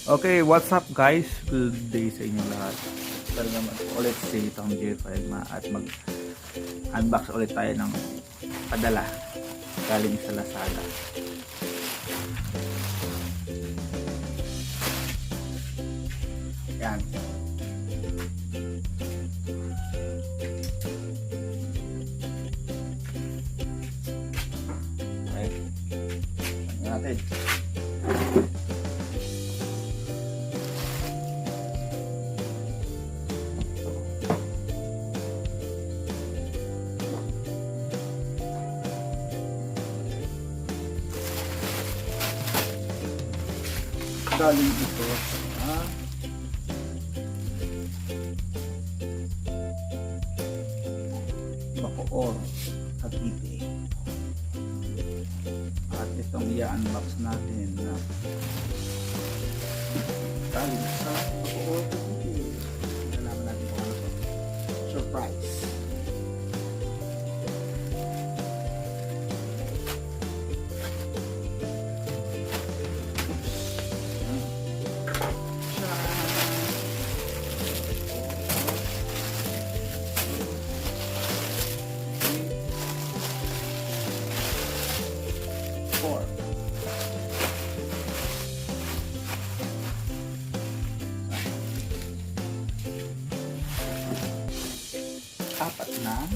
Okay, what's up guys? Good day sa inyo lahat. Talaga ulit si Tom J5 at mag-unbox ulit tayo ng padala galing sa Lazada. Yan. Okay. Ano natin? Galing ito sa Bacoor, Cavite. At itong i-unbox natin na galing sa Bacoor, Cavite. Nalaman natin kung ano ito. Surprise! Apat na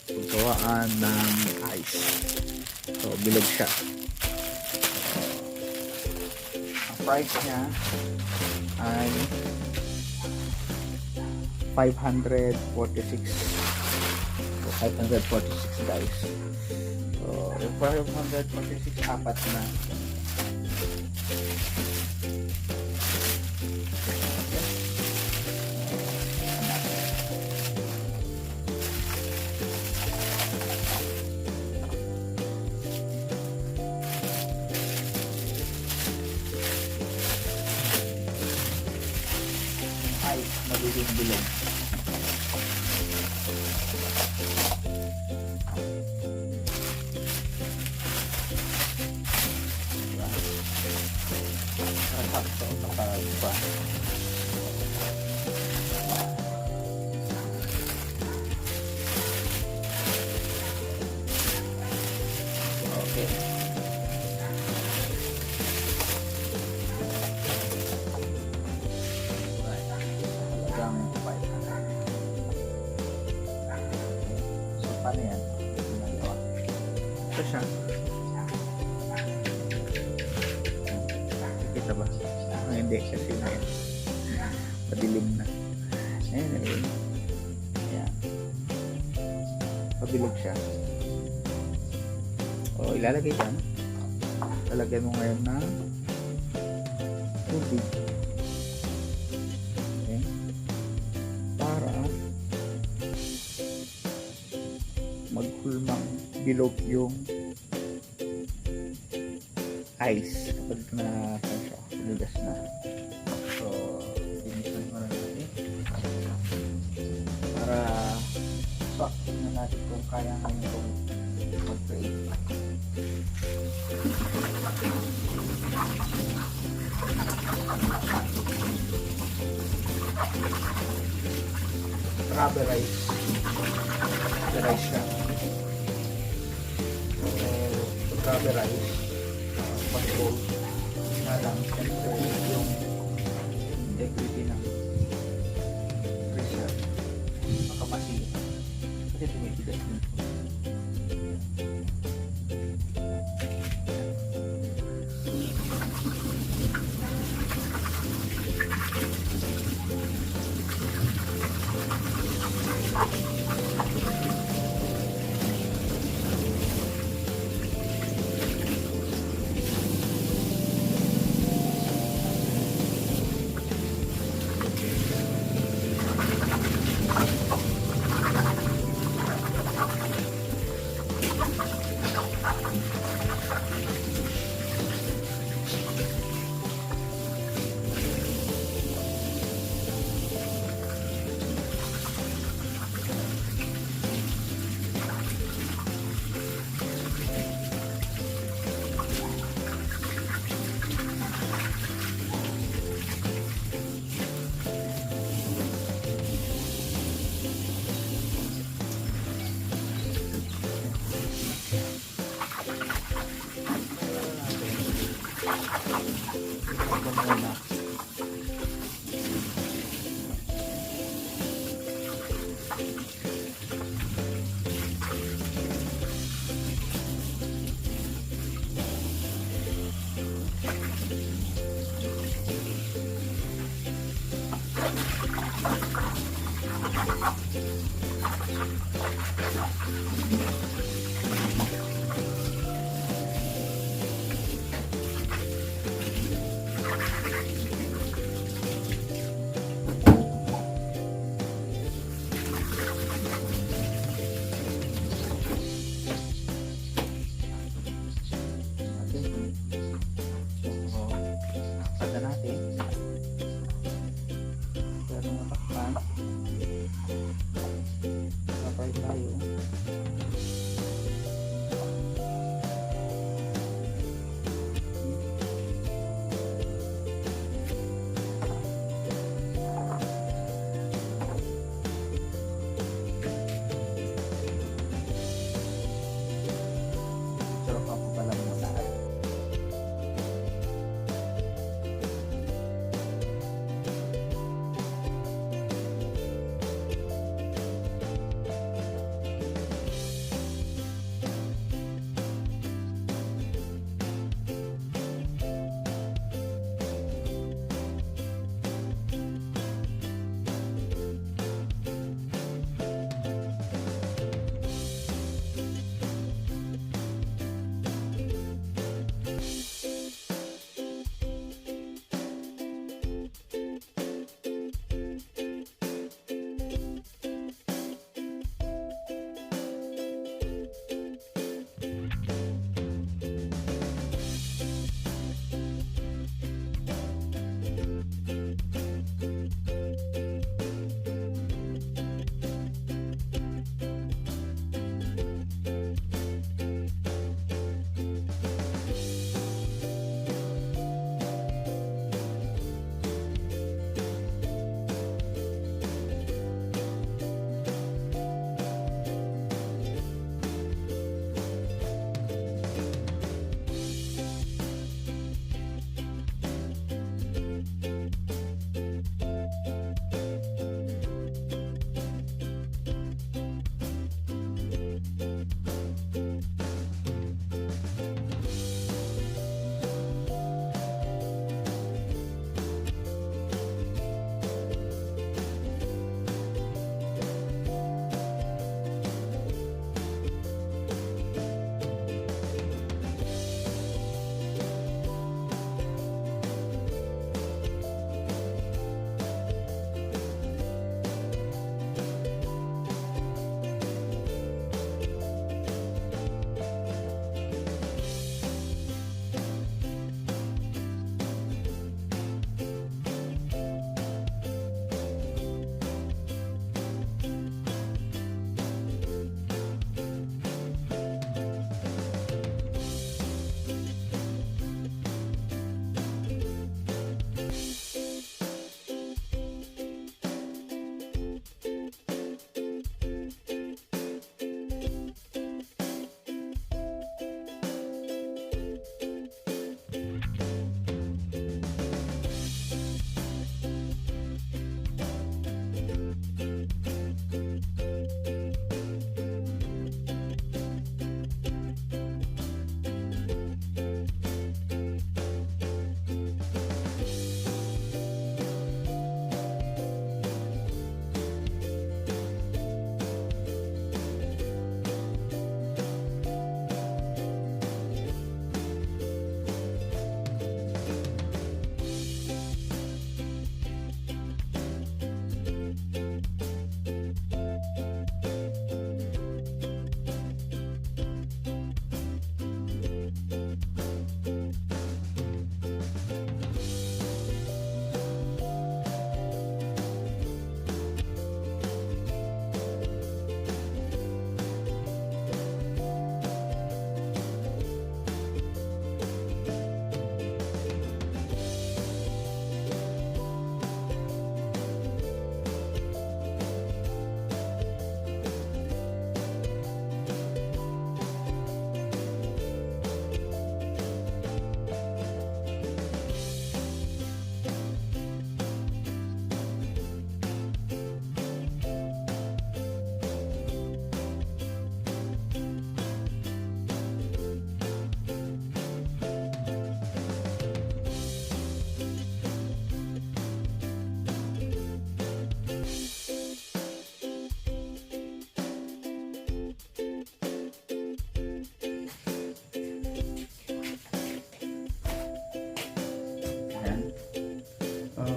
gawaan ng ice. So, bilog siya. Ang price niya ay 546. So, 546 guys. So, 546 apat na. Ay, magiging bilog. Sakto kapag pa. Okay. So, paano yan? Ito siya. Kita ba? Hindi, kasi na yan. Padilim na. Ayan. Ayan. Pabilog siya. O, ilalagay ka. Lalagyan mo ngayon na tubig. Okay. Para maghulmang bilog yung ice kapag na siya, lugas na. So, binisan mo na natin para swak na natin kung kaya ngayon kung mag-create. Rubberized siya. So, rubberized pag-hold na lang siyempre yung integrity ng pressure makapasihin kasi tumitigay dito. muna. Pada natin. Pero matakpan. Kapay tayo. Sarap ako pala muna.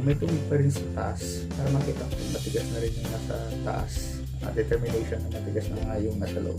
may tubig pa rin sa taas para makita kung matigas na rin yung nasa taas. Determination na matigas na nga yung nasa loob.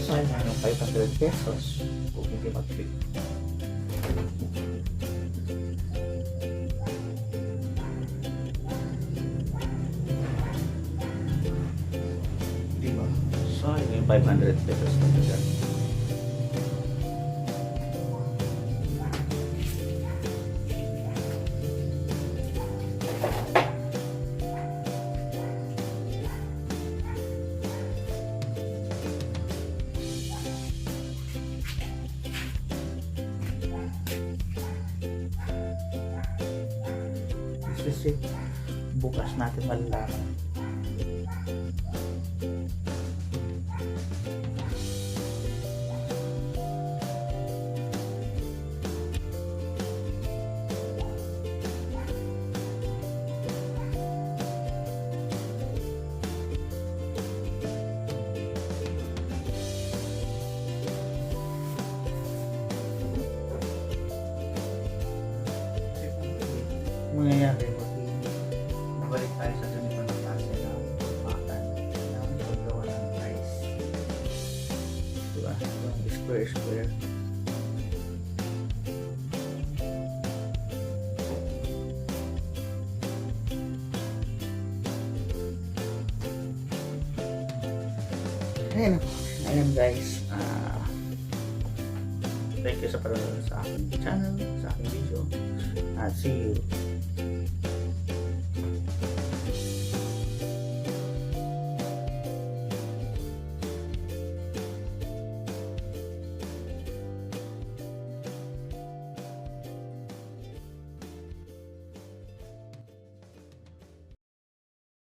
Sayang yung 500 pesos kung hindi mag-click. Diba? Sayang yung 500 pesos na dyan. Kasi bukas natin malalaman. Mangyayari balik tayo sa ganito na klase ng pagpakan ng paggawa ng ice. Diba? Yung square. Ayan guys. Thank you sa panonood sa aking channel, sa aking video. See you